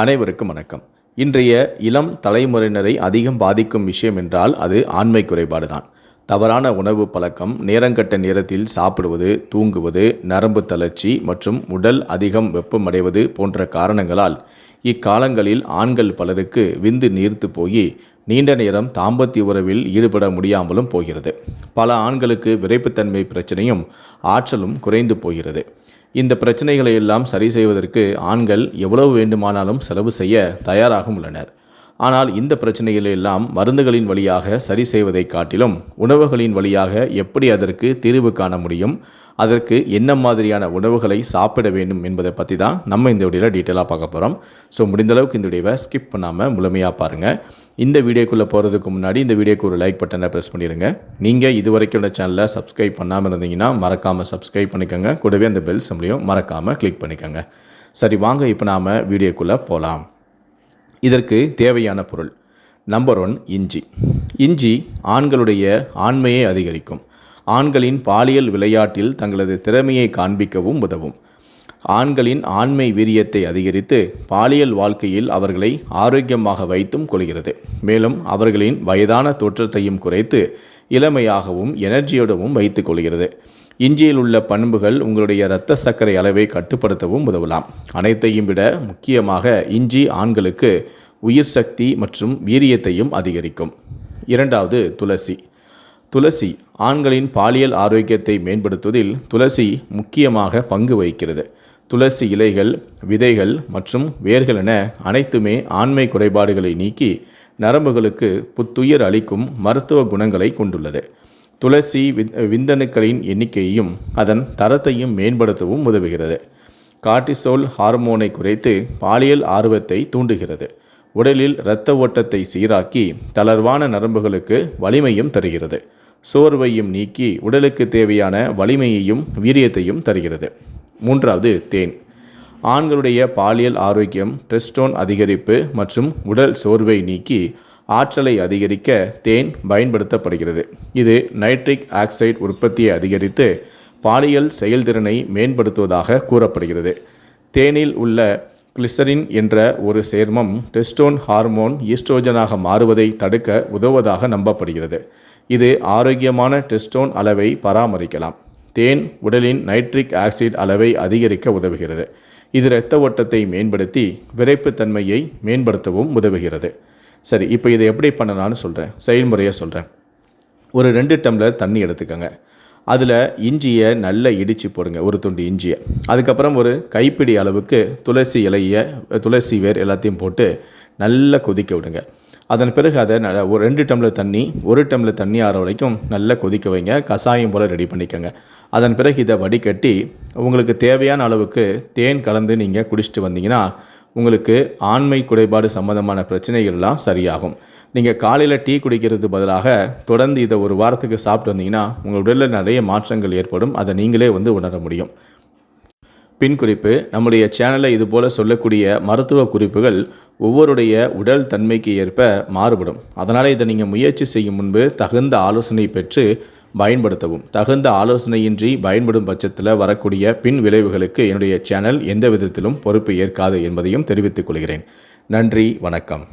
அனைவருக்கும் வணக்கம். இன்றைய இளம் தலைமுறையினரை அதிகம் பாதிக்கும் விஷயம் என்றால் அது ஆண்மை குறைபாடு தான். தவறான உணவு பழக்கம், நேரங்கட்ட நேரத்தில் சாப்பிடுவது, தூங்குவது, நரம்பு தளர்ச்சி மற்றும் உடல் அதிகம் வெப்பமடைவது போன்ற காரணங்களால் இக்காலங்களில் ஆண்கள் பலருக்கு விந்து நீர்த்து போய் நீண்ட நேரம் தாம்பத்திய உறவில் ஈடுபட முடியாமலும் போகிறது. பல ஆண்களுக்கு விரைப்புத்தன்மை பிரச்சனையும் ஆற்றலும் குறைந்து போகிறது. இந்த பிரச்சனைகளை எல்லாம் சரி செய்வதற்கு ஆண்கள் எவ்வளவு வேண்டுமானாலும் செலவு செய்ய தயாராக உள்ளனர். ஆனால் இந்த பிரச்சனைகளை எல்லாம் மருந்துகளின் வழியாக சரி செய்வதை காட்டிலும் உணவுகளின் வழியாக எப்படி அதற்கு தீர்வு காண முடியும், அதற்கு என்ன மாதிரியான உணவுகளை சாப்பிட வேண்டும் என்பதை பற்றி தான் நம்ம இந்த வீடியோவில் டீட்டெயிலாக பார்க்க போகிறோம். ஸோ முடிந்தளவுக்கு இந்த வீடியோவை ஸ்கிப் பண்ணாமல் முழுமையாக பாருங்கள். இந்த வீடியோக்குள்ளே போகிறதுக்கு முன்னாடி இந்த வீடியோக்கு ஒரு லைக் பட்டனை ப்ரெஸ் பண்ணிடுங்க. நீங்கள் இது வரைக்கும் இந்த சேனலை சப்ஸ்கிரைப் பண்ணாமல் இருந்தீங்கன்னா மறக்காமல் சப்ஸ்கிரைப் பண்ணிக்கோங்க. கூடவே அந்த பெல் சிம்பலையும் மறக்காமல் கிளிக் பண்ணிக்கோங்க. சரி, வாங்க இப்போ நாம் வீடியோக்குள்ளே போகலாம். இதற்கு தேவையான பொருள். நம்பர் 1, இஞ்சி. இஞ்சி ஆண்களுடைய ஆண்மையை அதிகரிக்கும். ஆண்களின் பாலியல் விளையாட்டில் தங்களது திறமையை காண்பிக்கவும் உதவும். ஆண்களின் ஆண்மை வீரியத்தை அதிகரித்து பாலியல் வாழ்க்கையில் அவர்களை ஆரோக்கியமாக வைத்தும் கொள்கிறது. மேலும் அவர்களின் வயதான தோற்றத்தையும் குறைத்து இளமையாகவும் எனர்ஜியோடவும் வைத்துக் கொள்கிறது. இஞ்சியில் உள்ள பண்புகள் உங்களுடைய இரத்த சர்க்கரை அளவை கட்டுப்படுத்தவும் உதவலாம். அனைத்தையும் விட முக்கியமாக இஞ்சி ஆண்களுக்கு உயிர் சக்தி மற்றும் வீரியத்தையும் அதிகரிக்கும். 2வது, துளசி. துளசி ஆண்களின் பாலியல் ஆரோக்கியத்தை மேம்படுத்துவதில் துளசி முக்கியமாக பங்கு வகிக்கிறது. துளசி இலைகள், விதைகள் மற்றும் வேர்கள் என அனைத்துமே ஆண்மை குறைபாடுகளை நீக்கி நரம்புகளுக்கு புத்துயிர் அளிக்கும் மருத்துவ குணங்களை கொண்டுள்ளது. துளசி விந்தணுக்களின் எண்ணிக்கையையும் அதன் தரத்தையும் மேம்படுத்தவும் உதவுகிறது. கார்டிசோல் ஹார்மோனை குறைத்து பாலியல் ஆர்வத்தை தூண்டுகிறது. உடலில் இரத்த ஓட்டத்தை சீராக்கி தளர்வான நரம்புகளுக்கு வலிமையும் தருகிறது. சோர்வையும் நீக்கி உடலுக்கு தேவையான வலிமையையும் வீரியத்தையும் தருகிறது. 3வது, தேன். ஆண்களுடைய பாலியல் ஆரோக்கியம், டெஸ்டோன் அதிகரிப்பு மற்றும் உடல் சோர்வை நீக்கி ஆற்றலை அதிகரிக்க தேன் பயன்படுத்தப்படுகிறது. இது நைட்ரிக் ஆக்சைடு உற்பத்தியை அதிகரித்து பாலியல் செயல்திறனை மேம்படுத்துவதாக கூறப்படுகிறது. தேனில் உள்ள கிளிசரின் என்ற ஒரு சேர்மம் டெஸ்டோன் ஹார்மோன் ஈஸ்ட்ரோஜனாக மாறுவதை தடுக்க உதவுவதாக நம்பப்படுகிறது. இது ஆரோக்கியமான டெஸ்டோன் அளவை பராமரிக்கலாம். தேன் உடலின் நைட்ரிக் ஆக்சைடு அளவை அதிகரிக்க உதவுகிறது. இது இரத்த ஓட்டத்தை மேம்படுத்தி விரைப்புத்தன்மையை மேம்படுத்தவும் உதவுகிறது. சரி, இப்போ இதை எப்படி பண்ணலான்னு சொல்கிறேன், செயல்முறையை சொல்கிறேன். ஒரு 2 டம்ளர் தண்ணி எடுத்துக்கோங்க. அதில் இஞ்சியை நல்லா இடித்து போடுங்க, ஒரு துண்டு இஞ்சியை. அதுக்கப்புறம் ஒரு கைப்பிடி அளவுக்கு துளசி இலையை, துளசி வேர் எல்லாத்தையும் போட்டு நல்லா கொதிக்க விடுங்க. அதன் பிறகு அதை ஒரு 2 டம்ளர் தண்ணி, 1 டம்ளர் தண்ணி ஆற வரைக்கும் நல்லா கொதிக்க வைங்க. கஷாயம் போல் ரெடி பண்ணிக்கோங்க. அதன் பிறகு இதை வடிகட்டி உங்களுக்கு தேவையான அளவுக்கு தேன் கலந்து நீங்கள் குடிச்சிட்டு வந்தீங்கன்னா உங்களுக்கு ஆண்மை குறைபாடு சம்பந்தமான பிரச்சனைகள்லாம் சரியாகும். நீங்கள் காலையில் டீ குடிக்கிறது பதிலாக தொடர்ந்து இதை ஒரு வாரத்துக்கு சாப்பிட்டு வந்தீங்கன்னா உங்கள் உடலில் நிறைய மாற்றங்கள் ஏற்படும். அதை நீங்களே உணர முடியும். பின் குறிப்பு: நம்முடைய சேனலில் இதுபோல் சொல்லக்கூடிய மருத்துவ குறிப்புகள் ஒவ்வொருடைய உடல் தன்மைக்கு ஏற்ப மாறுபடும். அதனால் இதை நீங்கள் முயற்சி செய்யும் முன்பு தகுந்த ஆலோசனை பெற்று பயன்படுத்தவும். தகுந்த ஆலோசனையின்றி பயன்படும் பட்சத்தில் வரக்கூடிய பின் விளைவுகளுக்கு என்னுடைய சேனல் எந்த விதத்திலும் பொறுப்பு ஏற்காது என்பதையும் தெரிவித்துக் கொள்கிறேன். நன்றி, வணக்கம்.